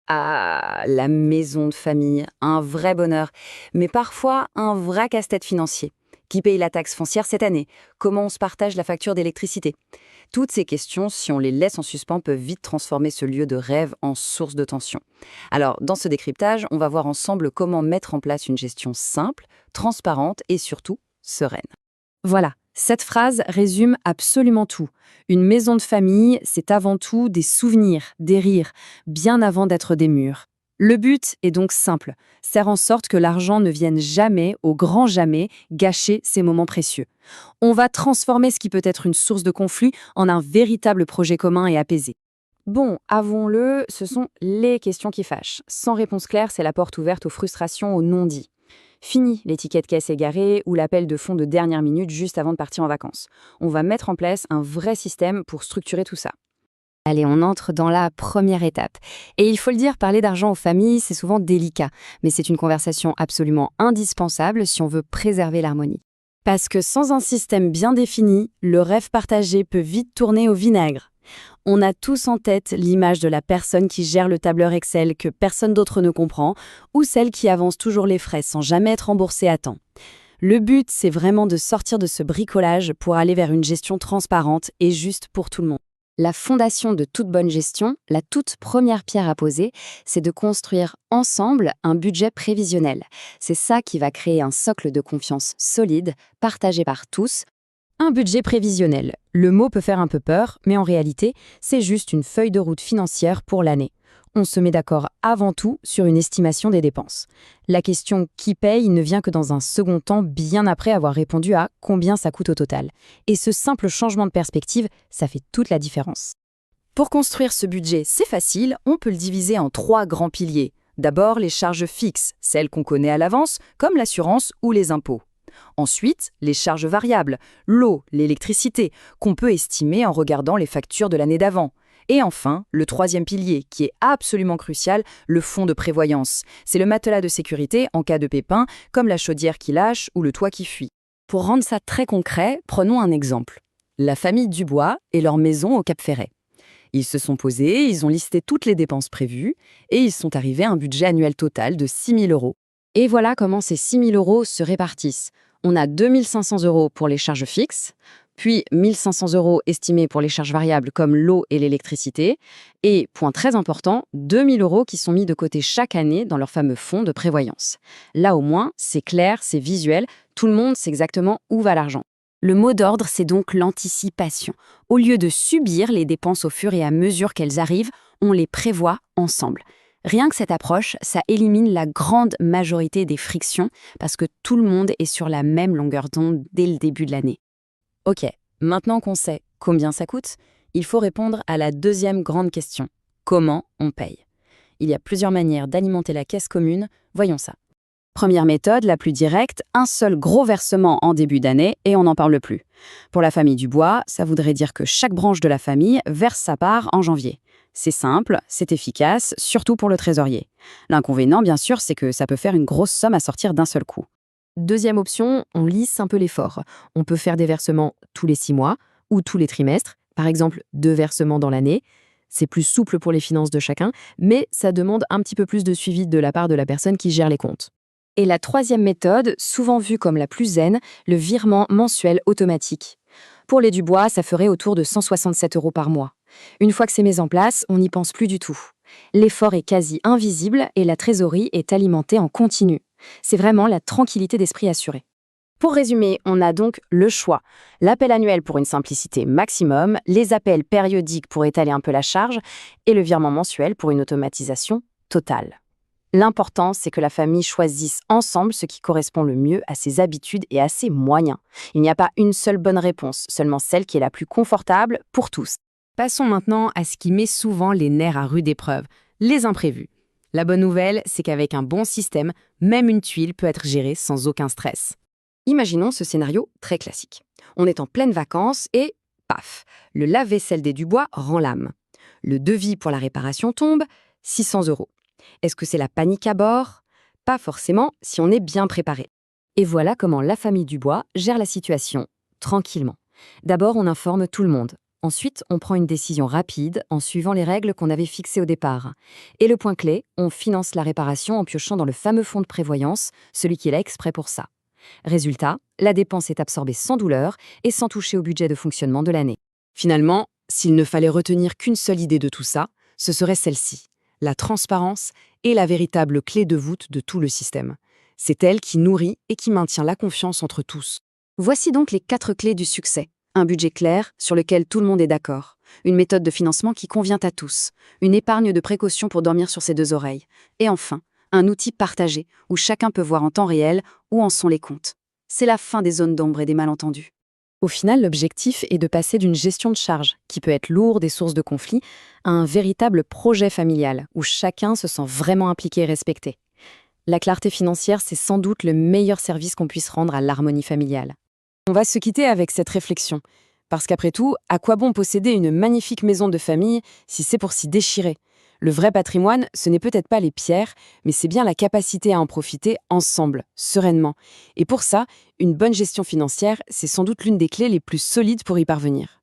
Ah, la maison de famille, un vrai bonheur, mais parfois un vrai casse-tête financier. Qui paye la taxe foncière cette année? Comment on se partage la facture d'électricité? Toutes ces questions, si on les laisse en suspens, peuvent vite transformer ce lieu de rêve en source de tension. Alors, dans ce décryptage, on va voir ensemble comment mettre en place une gestion simple, transparente et surtout sereine. Voilà, cette phrase résume absolument tout. Une maison de famille, c'est avant tout des souvenirs, des rires, bien avant d'être des murs. Le but est donc simple, faire en sorte que l'argent ne vienne jamais, au grand jamais, gâcher ces moments précieux. On va transformer ce qui peut être une source de conflit en un véritable projet commun et apaisé. Bon, avouons-le, ce sont les questions qui fâchent. Sans réponse claire, c'est la porte ouverte aux frustrations, aux non-dits. Fini l'étiquette caisse égarée ou l'appel de fonds de dernière minute juste avant de partir en vacances. On va mettre en place un vrai système pour structurer tout ça. Allez, on entre dans la première étape. Et il faut le dire, parler d'argent aux familles, c'est souvent délicat, mais c'est une conversation absolument indispensable si on veut préserver l'harmonie. Parce que sans un système bien défini, le rêve partagé peut vite tourner au vinaigre. On a tous en tête l'image de la personne qui gère le tableur Excel que personne d'autre ne comprend, ou celle qui avance toujours les frais sans jamais être remboursée à temps. Le but, c'est vraiment de sortir de ce bricolage pour aller vers une gestion transparente et juste pour tout le monde. La fondation de toute bonne gestion, la toute première pierre à poser, c'est de construire ensemble un budget prévisionnel. C'est ça qui va créer un socle de confiance solide, partagé par tous. Un budget prévisionnel. Le mot peut faire un peu peur, mais en réalité, c'est juste une feuille de route financière pour l'année. On se met d'accord avant tout sur une estimation des dépenses. La question qui paye ne vient que dans un second temps, bien après avoir répondu à combien ça coûte au total. Et ce simple changement de perspective, ça fait toute la différence. Pour construire ce budget, c'est facile, on peut le diviser en 3 grands piliers. D'abord, les charges fixes, celles qu'on connaît à l'avance, comme l'assurance ou les impôts. Ensuite, les charges variables, l'eau, l'électricité, qu'on peut estimer en regardant les factures de l'année d'avant. Et enfin, le troisième pilier, qui est absolument crucial, le fonds de prévoyance. C'est le matelas de sécurité en cas de pépin, comme la chaudière qui lâche ou le toit qui fuit. Pour rendre ça très concret, prenons un exemple. La famille Dubois et leur maison au Cap Ferret. Ils se sont posés, ils ont listé toutes les dépenses prévues et ils sont arrivés à un budget annuel total de 6 000 euros. Et voilà comment ces 6 000 euros se répartissent. On a 2 500 euros pour les charges fixes, puis 1 500 euros estimés pour les charges variables comme l'eau et l'électricité, et, point très important, 2 000 euros qui sont mis de côté chaque année dans leur fameux fonds de prévoyance. Là au moins, c'est clair, c'est visuel, tout le monde sait exactement où va l'argent. Le mot d'ordre, c'est donc l'anticipation. Au lieu de subir les dépenses au fur et à mesure qu'elles arrivent, on les prévoit ensemble. Rien que cette approche, ça élimine la grande majorité des frictions parce que tout le monde est sur la même longueur d'onde dès le début de l'année. Ok, maintenant qu'on sait combien ça coûte, il faut répondre à la deuxième grande question. Comment on paye? Il y a plusieurs manières d'alimenter la caisse commune, voyons ça. Première méthode, la plus directe, un seul gros versement en début d'année et on n'en parle plus. Pour la famille Dubois, ça voudrait dire que chaque branche de la famille verse sa part en janvier. C'est simple, c'est efficace, surtout pour le trésorier. L'inconvénient, bien sûr, c'est que ça peut faire une grosse somme à sortir d'un seul coup. Deuxième option, on lisse un peu l'effort. On peut faire des versements tous les 6 mois ou tous les trimestres, par exemple 2 versements dans l'année. C'est plus souple pour les finances de chacun, mais ça demande un petit peu plus de suivi de la part de la personne qui gère les comptes. Et la troisième méthode, souvent vue comme la plus zen, le virement mensuel automatique. Pour les Dubois, ça ferait autour de 167 euros par mois. Une fois que c'est mis en place, on n'y pense plus du tout. L'effort est quasi invisible et la trésorerie est alimentée en continu. C'est vraiment la tranquillité d'esprit assurée. Pour résumer, on a donc le choix. L'appel annuel pour une simplicité maximum, les appels périodiques pour étaler un peu la charge et le virement mensuel pour une automatisation totale. L'important, c'est que la famille choisisse ensemble ce qui correspond le mieux à ses habitudes et à ses moyens. Il n'y a pas une seule bonne réponse, seulement celle qui est la plus confortable pour tous. Passons maintenant à ce qui met souvent les nerfs à rude épreuve, les imprévus. La bonne nouvelle, c'est qu'avec un bon système, même une tuile peut être gérée sans aucun stress. Imaginons ce scénario très classique. On est en pleine vacances et, paf, le lave-vaisselle des Dubois rend l'âme. Le devis pour la réparation tombe, 600 euros. Est-ce que c'est la panique à bord? Pas forcément si on est bien préparé. Et voilà comment la famille Dubois gère la situation tranquillement. D'abord, on informe tout le monde. Ensuite, on prend une décision rapide en suivant les règles qu'on avait fixées au départ. Et le point clé, on finance la réparation en piochant dans le fameux fonds de prévoyance, celui qui est là exprès pour ça. Résultat, la dépense est absorbée sans douleur et sans toucher au budget de fonctionnement de l'année. Finalement, s'il ne fallait retenir qu'une seule idée de tout ça, ce serait celle-ci. La transparence est la véritable clé de voûte de tout le système. C'est elle qui nourrit et qui maintient la confiance entre tous. Voici donc les 4 clés du succès. Un budget clair, sur lequel tout le monde est d'accord. Une méthode de financement qui convient à tous. Une épargne de précaution pour dormir sur ses 2 oreilles. Et enfin, un outil partagé, où chacun peut voir en temps réel où en sont les comptes. C'est la fin des zones d'ombre et des malentendus. Au final, l'objectif est de passer d'une gestion de charge, qui peut être lourde et source de conflits, à un véritable projet familial, où chacun se sent vraiment impliqué et respecté. La clarté financière, c'est sans doute le meilleur service qu'on puisse rendre à l'harmonie familiale. On va se quitter avec cette réflexion. Parce qu'après tout, à quoi bon posséder une magnifique maison de famille si c'est pour s'y déchirer ? Le vrai patrimoine, ce n'est peut-être pas les pierres, mais c'est bien la capacité à en profiter ensemble, sereinement. Et pour ça, une bonne gestion financière, c'est sans doute l'une des clés les plus solides pour y parvenir.